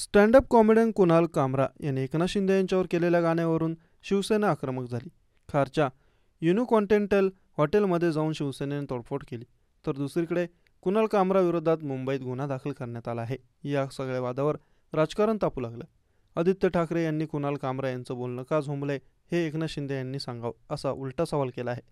Stand-up comedian Kunal कामरा यांनी एकनाथ शिंदे यांच्यावर केलेल्या गाण्यावरून शिवसेना आक्रमक झाली. खारच्या युनिकॉन्टिनेंटल हॉटेलमध्ये जाऊन शिवसेनेने तोडफोड केली. तर दुसरीकडे कुणाल कामरा विरोधात मुंबईत गुन्हा दाखल करण्यात आला आहे. या सगळ्या वादावर राजकारण तापू लागलं. आदित्य ठाकरे यांनी कुणाल कामरा यांचं बोलणं का झोंबलंय हे एकनाथ शिंदे यांनी सांगावं असा उलटा सवाल केला आहे.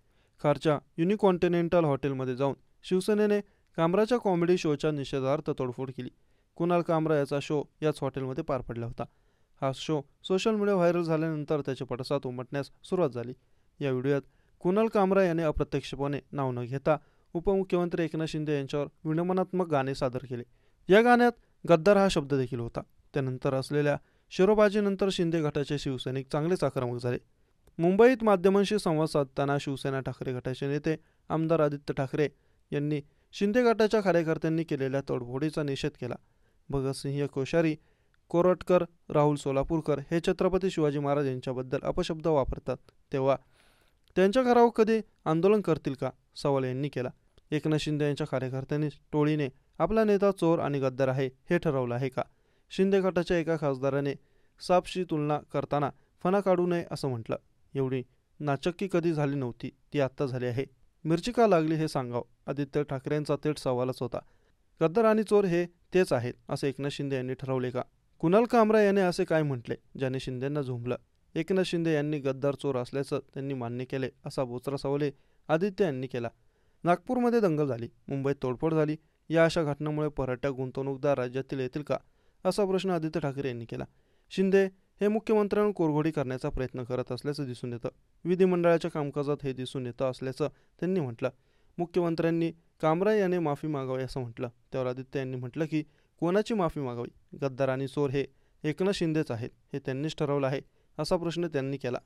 खारच्या युनिकॉन्टिनेंटल हॉटेलमध्ये जाऊन शिवसेनेने कामराच्या कॉमेडी शोच्या निषेधार्थ तोडफोड केली. कुणाल कामरा याचा शो याच हॉटेलमध्ये पार पडला होता. हा शो सोशल मीडिया व्हायरल झाल्यानंतर त्याचे पडसाद उमटण्यास सुरुवात झाली. या व्हिडिओत कुणाल कामरा याने अप्रत्यक्षपणे नाव न घेता उपमुख्यमंत्री एकनाथ शिंदे यांच्यावर विनमनात्मक गाणे सादर केले. या गाण्यात गद्दार हा शब्द देखील होता. त्यानंतर असलेल्या शिरोबाजीनंतर शिंदे गटाचे शिवसैनिक चांगलेच आक्रमक झाले. मुंबईत माध्यमांशी संवाद साधताना शिवसेना ठाकरे गटाचे नेते आमदार आदित्य ठाकरे यांनी शिंदे गटाच्या कार्यकर्त्यांनी केलेल्या तोडफोडीचा निषेध केला. भगतसिंह कोश्यारी, कोरटकर, राहुल सोलापूरकर हे छत्रपती शिवाजी महाराज यांच्याबद्दल अपशब्द वापरतात, तेव्हा त्यांच्या घरावर कधी आंदोलन करतील का, सवाल यांनी केला. एकनाथ शिंदे यांच्या कार्यकर्त्यांनी टोळीने आपला नेता चोर आणि गद्दार आहे हे ठरवलं आहे का? शिंदे गटाच्या एका खासदाराने सापशी तुलना करताना फणा काढू नये असं म्हटलं. एवढी नाचक्की कधी झाली नव्हती, ती आत्ता झाली आहे. मिरची का लागली हे सांगावं, आदित्य ठाकरेंचा थेट सवालच होता. गद्दार आणि चोर हे तेच आहेत असं एकनाथ शिंदे यांनी ठरवले का? कुणाल कामरा याने असे काय म्हटले ज्याने शिंदेंना झोंबलं? एकनाथ शिंदे यांनी गद्दार चोर असल्याचं त्यांनी मान्य केले असा बोचरा सवालही आदित्य यांनी केला. नागपूरमध्ये दंगल झाली, मुंबईत तोडफोड झाली. या अशा घटनांमुळे पर्यटक गुंतवणूकदार राज्यातील येतील का, असा प्रश्न आदित्य ठाकरे यांनी केला. शिंदे हे मुख्यमंत्र्यांवर कोरघोडी करण्याचा प्रयत्न करत असल्याचं दिसून येतं. विधिमंडळाच्या कामकाजात हे दिसून येतं असल्याचं त्यांनी म्हटलं. मुख्यमंत्र्यांनी कामरा याने माफी मागावी असं म्हटलं. त्यावर आदित्य यांनी म्हटलं की कोणाची माफी मागावी? गद्दार आणि चोर हे एकनाथ शिंदेच आहेत, हे त्यांनीच ठरवलं आहे असा प्रश्न त्यांनी केला.